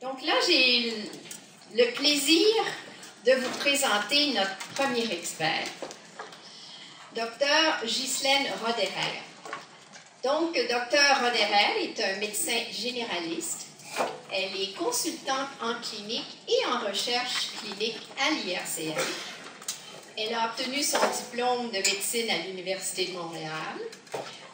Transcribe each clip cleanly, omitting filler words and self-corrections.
Donc là, j'ai le plaisir de vous présenter notre premier expert, Dr. Ghislaine Roderer. Donc, Dr. Roderer est un médecin généraliste. Elle est consultante en clinique et en recherche clinique à l'IRCM. Elle a obtenu son diplôme de médecine à l'Université de Montréal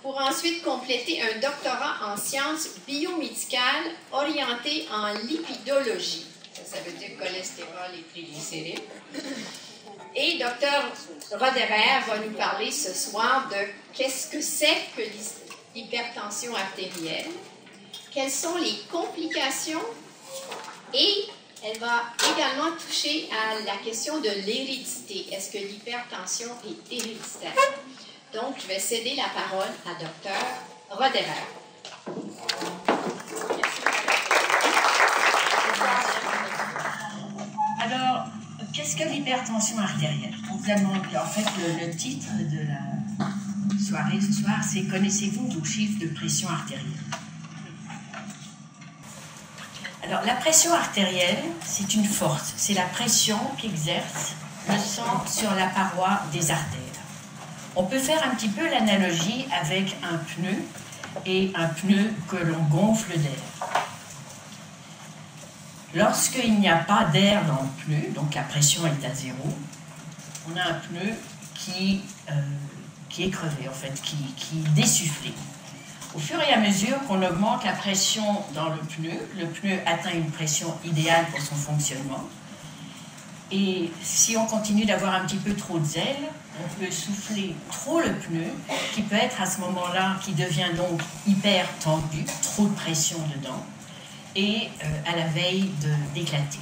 pour ensuite compléter un doctorat en sciences biomédicales orienté en lipidologie. Ça veut dire cholestérol et triglycérides. Et Dr. Roderer va nous parler ce soir de qu'est-ce que c'est que l'hypertension artérielle, quelles sont les complications, et elle va également toucher à la question de l'hérédité. Est-ce que l'hypertension est héréditaire? Donc, je vais céder la parole à Dr. Roderer. Alors, qu'est-ce que l'hypertension artérielle? On vous a demandé, en fait, le titre de la soirée ce soir, c'est « Connaissez-vous vos chiffres de pression artérielle ?» Alors, la pression artérielle, c'est une force. C'est la pression qu'exerce le sang sur la paroi des artères. On peut faire un petit peu l'analogie avec un pneu et un pneu que l'on gonfle d'air. Lorsqu'il n'y a pas d'air dans le pneu, donc la pression est à zéro, on a un pneu qui est crevé, en fait, qui est dessoufflé. Au fur et à mesure qu'on augmente la pression dans le pneu atteint une pression idéale pour son fonctionnement. Et si on continue d'avoir un petit peu trop de zèle, on peut souffler trop le pneu, qui peut être à ce moment-là, qui devient donc hyper tendu, trop de pression dedans, et à la veille d'éclater.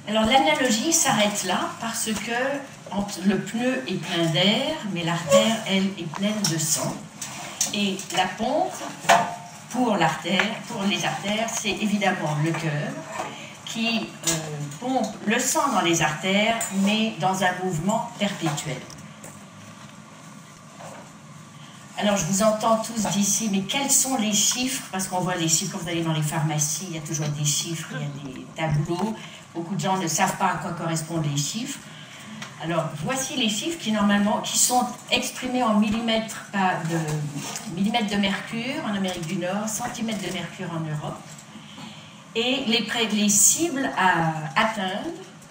Alors l'analogie s'arrête là parce que le pneu est plein d'air, mais l'artère, elle, est pleine de sang. Et la pompe pour les artères, c'est évidemment le cœur qui pompe le sang dans les artères, mais dans un mouvement perpétuel. Alors, je vous entends tous d'ici, mais quels sont les chiffres? Parce qu'on voit les chiffres, quand vous allez dans les pharmacies, il y a toujours des chiffres, il y a des tableaux. Beaucoup de gens ne savent pas à quoi correspondent les chiffres. Alors, voici les chiffres qui sont exprimés en millimètres de mercure en Amérique du Nord, centimètres de mercure en Europe. Et les cibles à atteindre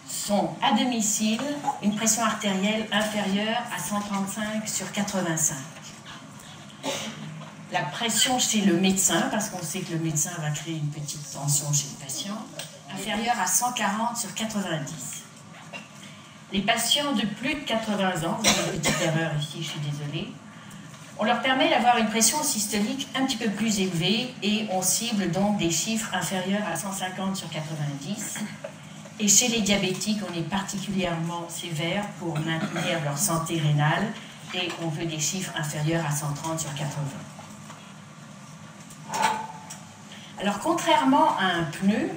sont à domicile une pression artérielle inférieure à 135 sur 85. La pression chez le médecin, parce qu'on sait que le médecin va créer une petite tension chez le patient, inférieure à 140 sur 90. Les patients de plus de 80 ans, vous avez une petite erreur ici, je suis désolée, on leur permet d'avoir une pression systolique un petit peu plus élevée et on cible donc des chiffres inférieurs à 150 sur 90. Et chez les diabétiques, on est particulièrement sévère pour maintenir leur santé rénale et on veut des chiffres inférieurs à 130 sur 80. Alors, contrairement à un pneu,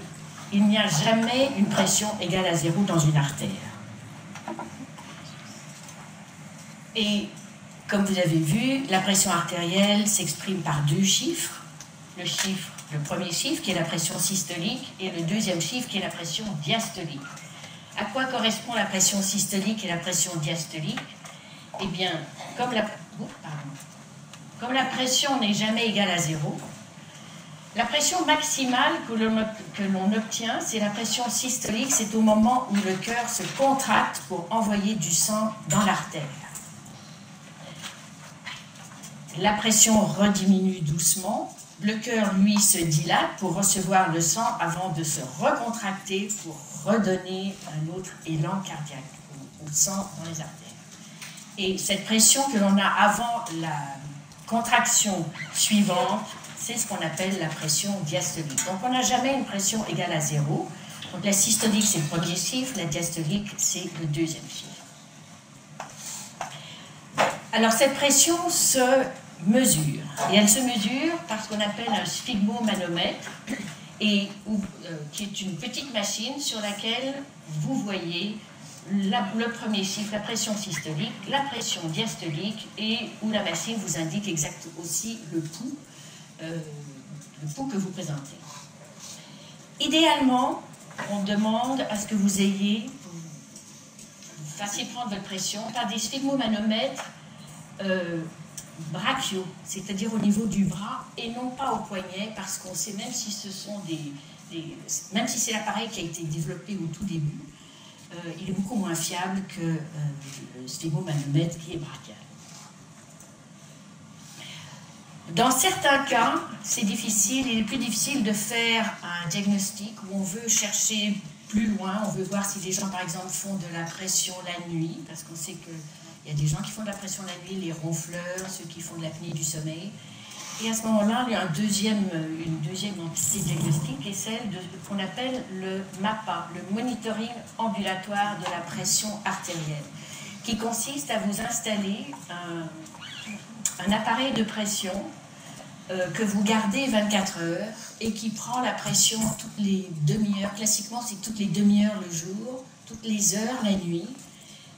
il n'y a jamais une pression égale à zéro dans une artère. Et comme vous avez vu, la pression artérielle s'exprime par deux chiffres. Le premier chiffre qui est la pression systolique et le deuxième chiffre qui est la pression diastolique. À quoi correspond la pression systolique et la pression diastolique? Eh bien, comme la pression n'est jamais égale à zéro, la pression maximale que l'on obtient, c'est la pression systolique, c'est au moment où le cœur se contracte pour envoyer du sang dans l'artère. La pression rediminue doucement, le cœur, lui, se dilate pour recevoir le sang avant de se recontracter pour redonner un autre élan cardiaque au sang dans les artères. Et cette pression que l'on a avant la contraction suivante, c'est ce qu'on appelle la pression diastolique. Donc on n'a jamais une pression égale à zéro. Donc la systolique, c'est le premier chiffre, la diastolique, c'est le deuxième chiffre. Alors cette pression se mesure, et elle se mesure par ce qu'on appelle un sphygmomanomètre, qui est une petite machine sur laquelle vous voyez le premier chiffre, la pression systolique, la pression diastolique, et où la machine vous indique exactement aussi le pouls pouls que vous présentez. Idéalement, on demande à ce que vous fassiez prendre votre pression par des sphygmomanomètres brachiaux, c'est-à-dire au niveau du bras et non pas au poignet, parce qu'on sait, même si ce sont même si c'est l'appareil qui a été développé au tout début, il est beaucoup moins fiable que le sphygmomanomètre qui est brachial. Dans certains cas, c'est difficile, il est plus difficile de faire un diagnostic où on veut chercher plus loin, on veut voir si des gens, par exemple, font de la pression la nuit, parce qu'on sait qu'il y a des gens qui font de la pression la nuit, les ronfleurs, ceux qui font de l'apnée du sommeil. Et à ce moment-là, il y a une deuxième entité diagnostique, et celle qu'on appelle le MAPA, le Monitoring ambulatoire de la pression artérielle, qui consiste à vous installer un appareil de pression que vous gardez 24 heures et qui prend la pression toutes les demi-heures. Classiquement, c'est toutes les demi-heures le jour, toutes les heures la nuit.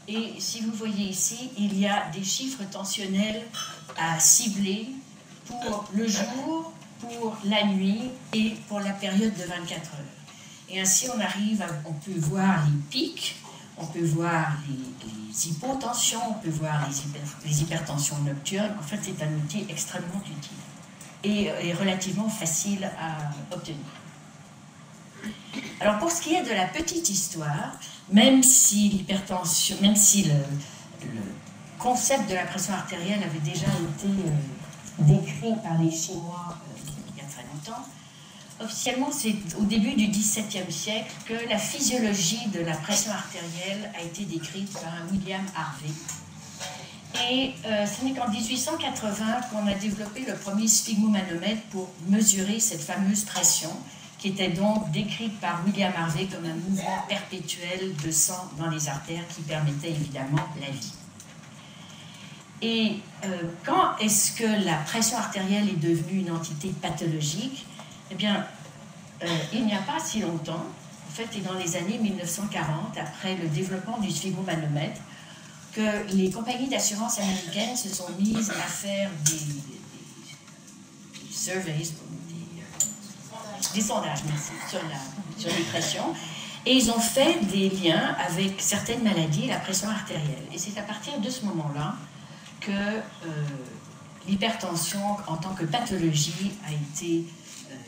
Et si vous voyez ici, il y a des chiffres tensionnels à cibler pour le jour, pour la nuit et pour la période de 24 heures. Et ainsi, on peut voir les pics, on peut voir les hypotensions, on peut voir les hypertensions nocturnes. En fait, c'est un outil extrêmement utile et relativement facile à obtenir. Alors, pour ce qui est de la petite histoire, même si l'hypertension, même si le concept de la pression artérielle avait déjà été décrit par les Chinois il y a très longtemps, officiellement, c'est au début du XVIIe siècle que la physiologie de la pression artérielle a été décrite par un William Harvey. Et ce n'est qu'en 1880 qu'on a développé le premier sphygmomanomètre pour mesurer cette fameuse pression, qui était donc décrite par William Harvey comme un mouvement perpétuel de sang dans les artères qui permettait évidemment la vie. Et quand est-ce que la pression artérielle est devenue une entité pathologique? Eh bien, il n'y a pas si longtemps, en fait, et dans les années 1940, après le développement du sphygmomanomètre, que les compagnies d'assurance américaines se sont mises à faire des surveys, des sondages, merci, sur les pressions, et ils ont fait des liens avec certaines maladies et la pression artérielle. Et c'est à partir de ce moment-là que l'hypertension en tant que pathologie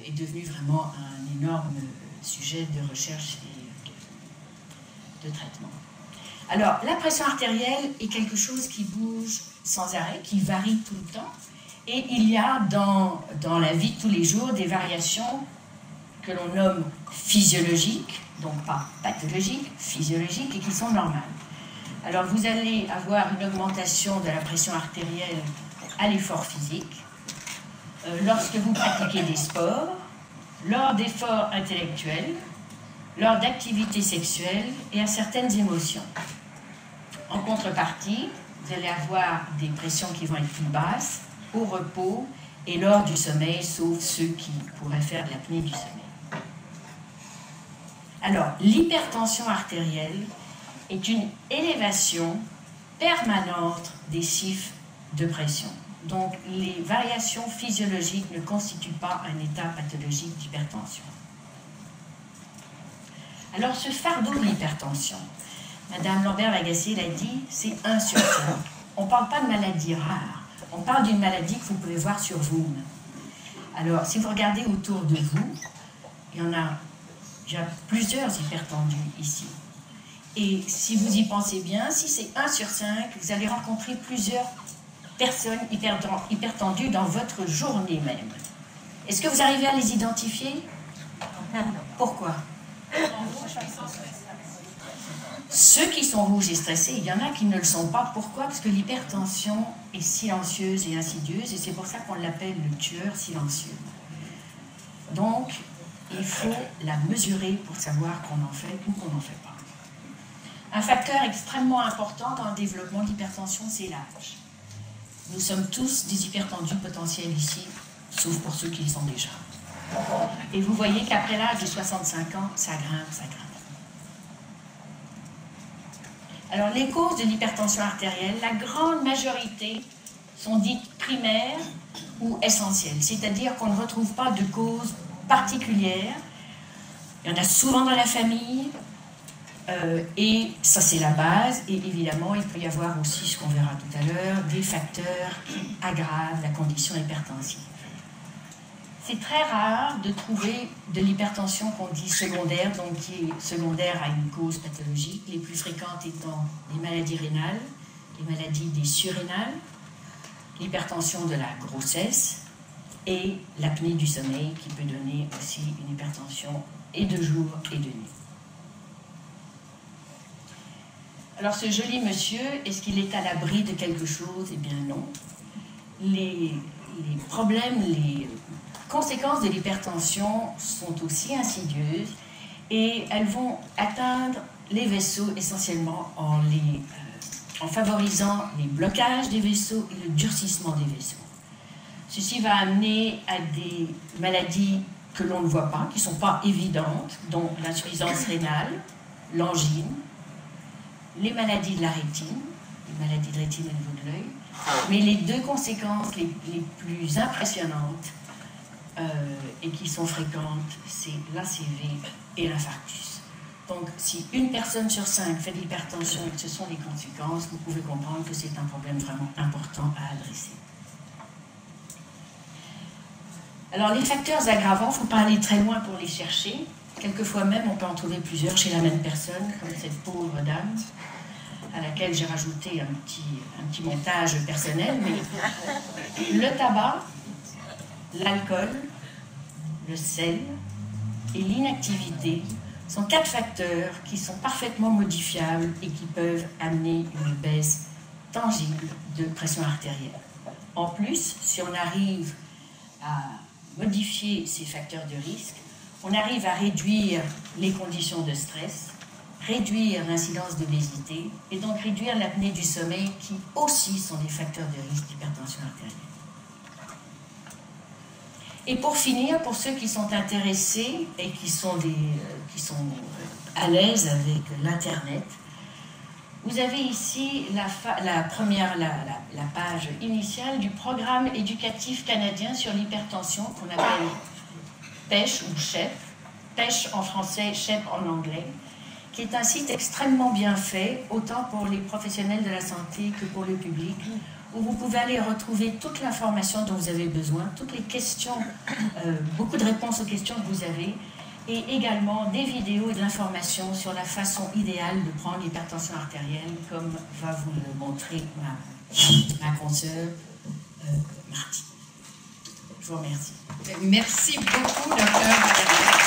est devenue vraiment un énorme sujet de recherche et de traitement. Alors, la pression artérielle est quelque chose qui bouge sans arrêt, qui varie tout le temps, et il y a dans la vie de tous les jours des variations que l'on nomme physiologiques, donc pas pathologiques, physiologiques, et qui sont normales. Alors, vous allez avoir une augmentation de la pression artérielle à l'effort physique, lorsque vous pratiquez des sports, lors d'efforts intellectuels, lors d'activités sexuelles et à certaines émotions. En contrepartie, vous allez avoir des pressions qui vont être plus basses, au repos et lors du sommeil, sauf ceux qui pourraient faire de l'apnée du sommeil. Alors, l'hypertension artérielle est une élévation permanente des chiffres de pression. Donc, les variations physiologiques ne constituent pas un état pathologique d'hypertension. Alors, ce fardeau de l'hypertension, Madame Lambert-Lagacé l'a dit, c'est 1 sur 5. On ne parle pas de maladie rare, on parle d'une maladie que vous pouvez voir sur vous. Alors, si vous regardez autour de vous, il y a plusieurs hypertendus ici. Et si vous y pensez bien, si c'est 1 sur 5, vous allez rencontrer plusieurs personnes hypertendues dans votre journée même. Est-ce que vous arrivez à les identifier? Pourquoi? Ceux qui sont rouges et stressés, il y en a qui ne le sont pas. Pourquoi? Parce que l'hypertension est silencieuse et insidieuse, et c'est pour ça qu'on l'appelle le tueur silencieux. Donc, il faut la mesurer pour savoir qu'on en fait ou qu'on n'en fait pas. Un facteur extrêmement important dans le développement de l'hypertension, c'est l'âge. Nous sommes tous des hypertendus potentiels ici, sauf pour ceux qui le sont déjà. Et vous voyez qu'après l'âge de 65 ans, ça grimpe, ça grimpe. Alors, les causes de l'hypertension artérielle, la grande majorité sont dites primaires ou essentielles, c'est-à-dire qu'on ne retrouve pas de cause particulière. Il y en a souvent dans la famille, et ça c'est la base, et évidemment il peut y avoir aussi, ce qu'on verra tout à l'heure, des facteurs qui aggravent la condition hypertensive. C'est très rare de trouver de l'hypertension qu'on dit secondaire, donc qui est secondaire à une cause pathologique, les plus fréquentes étant les maladies rénales, les maladies des surrénales, l'hypertension de la grossesse et l'apnée du sommeil qui peut donner aussi une hypertension et de jour et de nuit. Alors ce joli monsieur, est-ce qu'il est à l'abri de quelque chose? Eh bien non. Les problèmes, les conséquences de l'hypertension sont aussi insidieuses et elles vont atteindre les vaisseaux essentiellement en favorisant les blocages des vaisseaux et le durcissement des vaisseaux. Ceci va amener à des maladies que l'on ne voit pas, qui ne sont pas évidentes, dont l'insuffisance rénale, l'angine, les maladies de la rétine, les maladies de rétine au niveau de l'œil, mais les deux conséquences les plus impressionnantes et qui sont fréquentes, c'est l'ACV et l'infarctus. Donc, si une personne sur 5 fait de l'hypertension et que ce sont les conséquences, vous pouvez comprendre que c'est un problème vraiment important à adresser. Alors, les facteurs aggravants, il ne faut pas aller très loin pour les chercher. Quelquefois même, on peut en trouver plusieurs chez la même personne, comme cette pauvre dame, à laquelle j'ai rajouté un petit montage personnel. Mais le tabac, l'alcool, le sel et l'inactivité sont 4 facteurs qui sont parfaitement modifiables et qui peuvent amener une baisse tangible de pression artérielle. En plus, si on arrive à modifier ces facteurs de risque, on arrive à réduire les conditions de stress, réduire l'incidence d'obésité et donc réduire l'apnée du sommeil qui aussi sont des facteurs de risque d'hypertension artérielle. Et pour finir, pour ceux qui sont intéressés et qui sont à l'aise avec l'Internet, vous avez ici la page initiale du programme éducatif canadien sur l'hypertension qu'on appelle PECH ou CHEP, PECH en français, CHEP en anglais, qui est un site extrêmement bien fait, autant pour les professionnels de la santé que pour le public, où vous pouvez aller retrouver toute l'information dont vous avez besoin, toutes les questions, beaucoup de réponses aux questions que vous avez, et également des vidéos et de l'information sur la façon idéale de prendre l'hypertension artérielle, comme va vous le montrer ma consoeur Martine. Je vous remercie. Merci beaucoup, docteur.